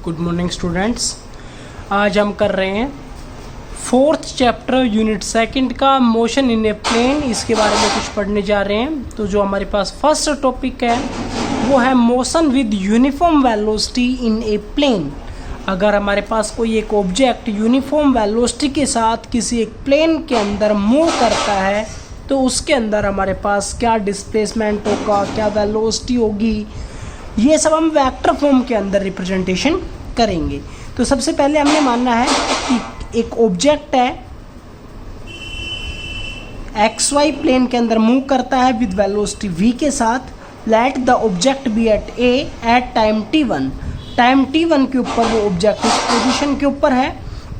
Good morning students. आज हम कर रहे हैं फोर्थ चैप्टर यूनिट सेकंड का मोशन इन ए प्लेन। इसके बारे में कुछ पढ़ने जा रहे हैं। तो जो हमारे पास फर्स्ट टॉपिक है वो है motion with uniform velocity in a plane. अगर हमारे पास कोई एक ऑब्जेक्ट यूनिफॉर्म वेलोसिटी के साथ किसी एक प्लेन के अंदर मूव करता है तो उसके अंदर हमारे पास क्या डिस्प्लेसमेंट होगा, क्या वेलोसिटी होगी, ये सब हम वेक्टर फॉर्म के अंदर रिप्रेजेंटेशन करेंगे। तो सबसे पहले हमने मानना है कि एक ऑब्जेक्ट है एक्स वाई प्लेन के अंदर मूव करता है विद वेलोसिटी v के साथ। Let the object be at a at time t1। Time t1 के ऊपर वो ऑब्जेक्ट इस पोजीशन के ऊपर है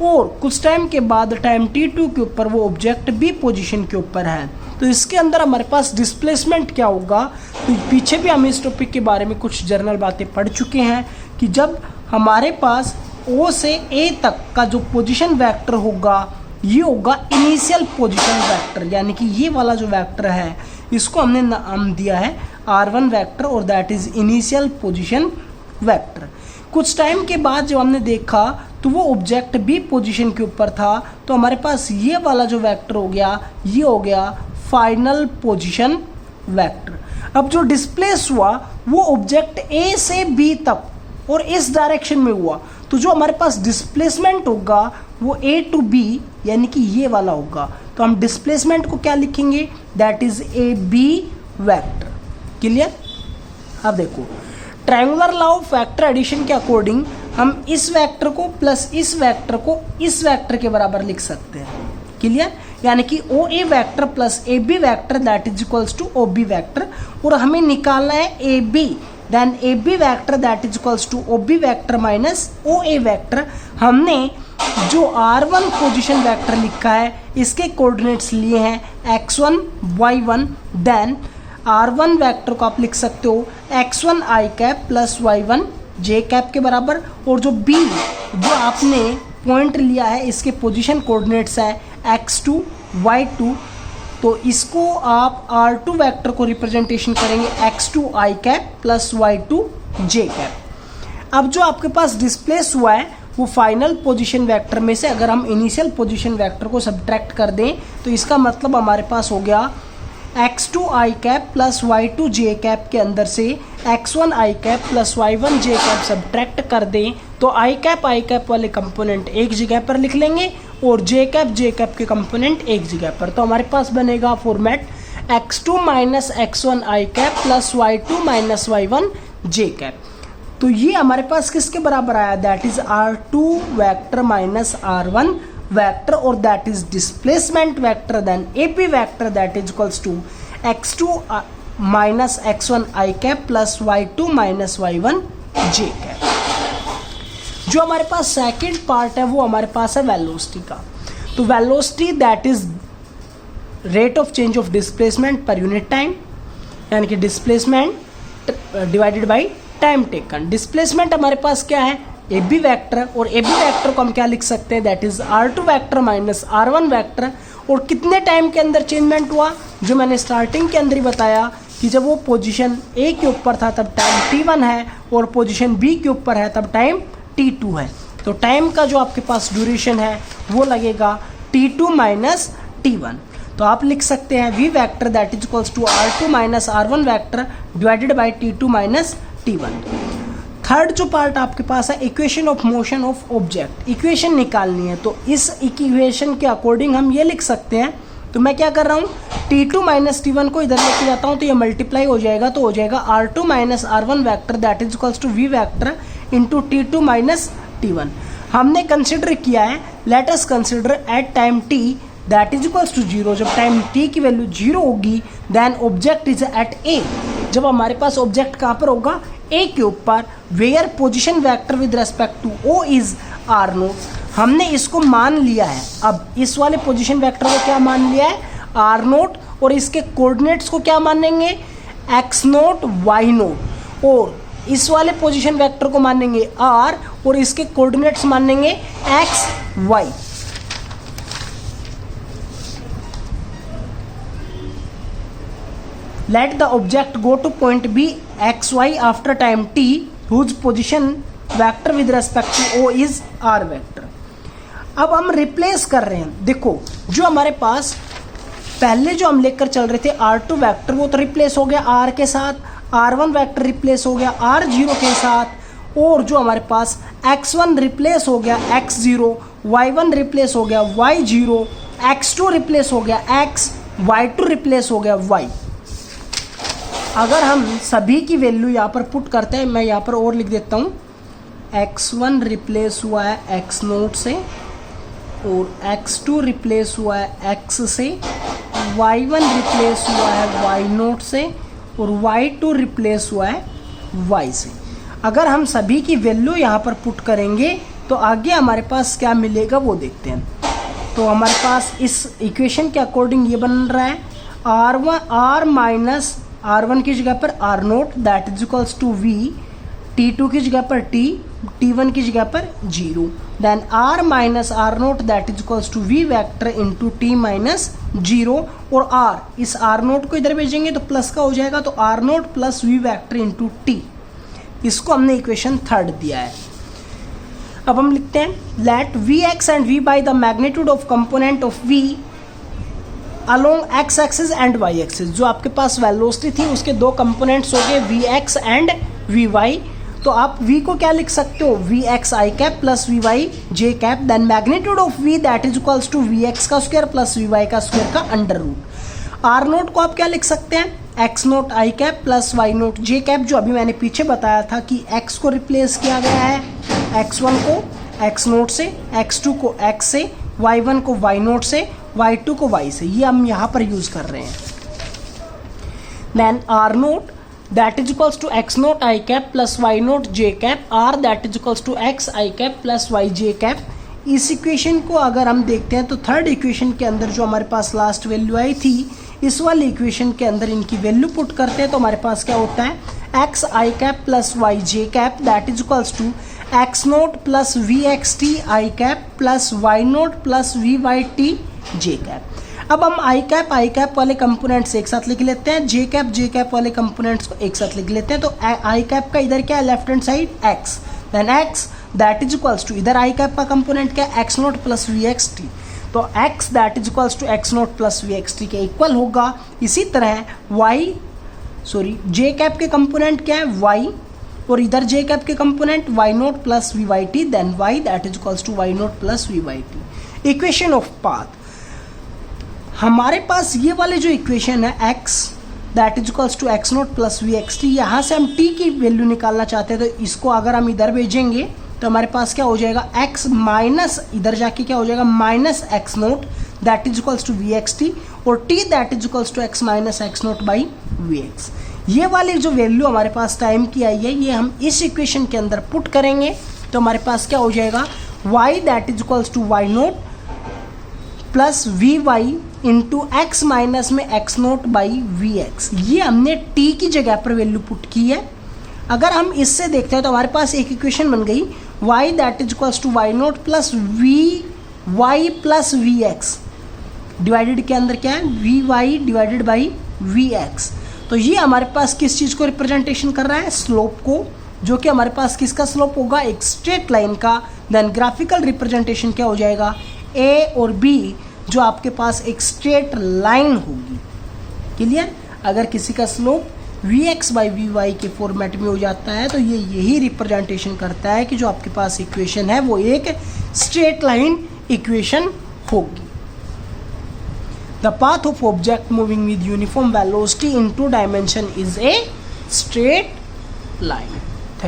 और कुछ टाइम के बाद टाइम t2 के ऊपर वो ऑब्जेक्ट b पोजीशन के ऊपर है। तो इसके अंदर हमारे पास डिस्प्लेसमेंट क्या होगा। तो पीछे भी हम इस टॉपिक के बारे में कुछ जनरल बातें पढ़ चुके हैं कि जब हमारे पास O से A तक का जो पोजीशन वेक्टर होगा ये होगा इनिशियल पोजीशन वेक्टर, यानी कि ये वाला जो वेक्टर है इसको हमने नाम दिया है R1 वेक्टर और that is initial position vector. कुछ टाइम के बाद जब हमने देखा तो वो ऑब्जेक्ट B पोजीशन के ऊपर था तो हमारे पास ये वाला जो वेक्टर हो गया ये हो गया फाइनल पोजीशन वेक्टर। अब जो डिस्प्लेस हुआ वो ऑब्जेक्ट A से B तक और इस डायरेक्शन में हुआ तो जो हमारे पास डिस्प्लेसमेंट होगा वो A टू B यानी कि ये वाला होगा। तो हम डिस्प्लेसमेंट को क्या लिखेंगे, that is A B vector. Clear. अब देखो triangular law of vector addition के अकॉर्डिंग हम इस वेक्टर को प्लस इस वेक्टर को इस वेक्टर के बराबर लिख सकते हैं। क्लियर। यानी कि O A vector plus A B vector that is equals to O B vector और हमें निकालना है A B, then A B vector that is equals to O B vector minus O A vector. हमने जो R1 position vector लिखा है इसके coordinates लिए हैं x1 y1, then R1 vector को आप लिख सकते हो x1 i cap plus y1 j cap के बराबर और जो b जो आपने पॉइंट लिया है इसके पोजीशन कोऑर्डिनेट्स है x2 y2। तो इसको आप R2 वेक्टर को रिप्रेजेंटेशन करेंगे x2 i cap plus y2 j cap. अब जो आपके पास डिस्प्लेस हुआ है वो फाइनल पोजीशन वेक्टर में से अगर हम इनिशियल पोजीशन वेक्टर को सब्ट्रैक्ट कर दें तो इसका मतलब हमारे पास हो गया x2 i cap plus y2 j cap के अंदर से x1 i cap plus y1 j cap subtract कर दें तो i कैप वाले कंपोनेंट एक जगह पर लिख लेंगे और j कैप के कंपोनेंट एक जगह पर। तो हमारे पास बनेगा format x2 minus x1 i cap plus y2 minus y1 j cap. तो ये हमारे पास किसके बराबर आया, that is R2 vector minus R1 vector और that is displacement vector then AP vector that is equals to x2 minus x1 i cap plus y2 minus y1 j cap. जो हमारे पास सेकंड पार्ट है वो हमारे पास है velocity का। तो velocity that is rate of change of displacement per unit time, यानी कि displacement divided by time taken. Displacement हमारे पास क्या है, ए बी वैक्टर और ए बी वैक्टर को हम क्या लिख सकते हैं, that is R2 vector minus R1 vector. और कितने टाइम के अंदर चेंजमेंट हुआ, जो मैंने स्टार्टिंग के अंदर ही बताया कि जब वो पोजीशन A के ऊपर था तब टाइम T1 है और पोजीशन B के ऊपर है तब टाइम T2 है। तो टाइम का जो आपके पास ड्यूरेशन है वो लगेगा T2 माइनस T1। तो आप लिख सकते हैं V vector that is equals to R2 minus R1 vector divided by T2 minus T1। Third जो पार्ट आपके पास है equation of motion of object, equation निकालनी है। तो इस इक्वेशन के अकॉर्डिंग हम ये लिख सकते हैं। तो मैं क्या कर रहा हूँ, T2 माइनस T1 को इधर लेके जाता हूँ तो ये मल्टीप्लाई हो जाएगा तो हो जाएगा R2 minus R1 vector that is equals to V vector into T2 minus T1। हमने कंसिडर किया है, let us consider at time t that is equals to 0। जब टाइम t की वैल्यू 0 होगी then object is at A। जब हमारे पास object कहाँ पर होगा, A के ऊपर, where position vector with respect to O is R0। हमने इसको मान लिया है। अब इस वाले पोजीशन वेक्टर को क्या मान लिया है, R0 और इसके कोऑर्डिनेट्स को क्या मानेंगे, x0 y0 और इस वाले पोजीशन वेक्टर को मानेंगे R और इसके कोऑर्डिनेट्स मानेंगे x y। Let the object go to point B x y after time t whose position vector with respect to O is R vector. अब हम रिप्लेस कर रहे हैं, देखो जो हमारे पास पहले जो हम लेकर चल रहे थे R2 वेक्टर वो तो रिप्लेस हो गया R के साथ, R1 वेक्टर रिप्लेस हो गया R0 के साथ, और जो हमारे पास X1 रिप्लेस हो गया X0, Y1 रिप्लेस हो गया Y0, X2 रिप्लेस हो गया X, Y2 रिप्लेस हो गया Y। अगर हम सभी की वैल्यू यहाँ पर पुट करते हैं, मैं यहाँ पर और लिख देता हूँ, X1 रिप्लेस हुआ है X0 से, और X2 रिप्लेस हुआ है X से, Y1 रिप्लेस हुआ है Y0 से, और Y2 रिप्लेस हुआ है Y से। अगर हम सभी की वैल्यू यहाँ पर पुट करेंगे तो आगे हमारे पास क्या मिलेगा वो देखते हैं। तो हमारे पास इस इक्वेशन के अकॉर्डिंग ये बन रहा है R माइनस R1 की जगह पर R0 that is equals to V, T2 की जगह पर T, T1 की जगह पर 0, then R minus R0 that is equals to V vector into T minus 0, और R इस R0 को इधर भेजेंगे तो प्लस का हो जाएगा, तो R0 plus V vector into T। इसको हमने इक्वेशन 3 दिया है। अब हम लिखते हैं let Vx and V by the magnitude of component of V along X axis and Y axis. जो आपके पास वेलोसिटी थी उसके दो कंपोनेंट्स हो गए Vx एंड Vy। तो आप V को क्या लिख सकते हो, Vx i cap plus Vy j cap, then magnitude of V that is equals to Vx का स्क्वायर प्लस Vy का स्क्वायर का अंडर रूट। R0 को आप क्या लिख सकते हैं, X0 i cap plus Y0 j cap, जो अभी मैंने पीछे बताया था कि X को रिप्लेस किया गया है X1 को X0 से, X2 को X से, Y1 को Y0 से, Y2 को Y से, ये हम यहाँ पर यूज कर रहे हैं। Then R0 that is equals to X0 i cap plus Y0 j cap, R that is equals to X i cap plus Y j cap. इस इक्वेशन को अगर हम देखते हैं तो थर्ड इक्वेशन के अंदर जो हमारे पास लास्ट वैल्यू आई थी, इस वाली इक्वेशन के अंदर इनकी वैल्यू पुट करते हैं तो हमारे पास क्या होता है, X i cap plus Y j cap that is equals to X0 plus VXT i cap plus Y0 plus VYT j cap. अब हम i कैप वाले कंपोनेंट्स एक साथ लिख लेते हैं, j कैप वाले कंपोनेंट्स को एक साथ लिख लेते हैं। तो i कैप का इधर क्या है, left hand side x, then x that is equals to, इधर i कैप का कंपोनेंट क्या है, X0 प्लस VXT, तो x that is equals to X0 plus VXT के इक्वल होगा। इसी तरह j कैप के कंपोनेंट क्या है y, और इधर j कैप के component Y0 plus VYT, then y that is equals to Y0 plus VYT। Equation of path, हमारे पास ये वाले जो इक्वेशन है x that is equals to X0 plus VXT, यहाँ से हम t की वैल्यू निकालना चाहते हैं तो इसको अगर हम इधर भेजेंगे तो हमारे पास क्या हो जाएगा, x माइनस इधर जाके क्या हो जाएगा minus X0 that is equals to VXT, और t that is equals to x minus X0 by VX। ये वाली जो वैल्यू हमारे पास टाइम की आई है ये हम इस इक्वेशन के अंदर पुट करेंगे तो हमारे पास क्या हो जाएगा, y that is equals to Y0 plus Vy into X minus में X0 बाई VX। ये हमने t की जगह पर वैल्यू पुट की है। अगर हम इससे देखते हैं तो हमारे पास एक इक्वेशन बन गई y that is equals to Y0 plus Vy plus VX, divided के अंदर क्या है Vy डिवाइडेड बाई VX। तो ये हमारे पास किस चीज़ को रिप्रेजेंटेशन कर रहा है, स्लोप को, जो कि हमारे पास किसका स्लोप होगा, एक स्ट्रेट लाइन का। देन ग्राफिकल रिप्रेजेंटेशन क्या हो जाएगा, a और b जो आपके पास एक स्ट्रेट लाइन होगी। क्लियर, अगर किसी का स्लोप Vx बाई Vy के फॉर्मेट में हो जाता है तो ये यही रिप्रेजेंटेशन करता है कि जो आपके पास इक्वेशन है वो एक स्ट्रेट लाइन इक्वेशन होगी। The path of object moving with uniform velocity in two dimension is a straight line.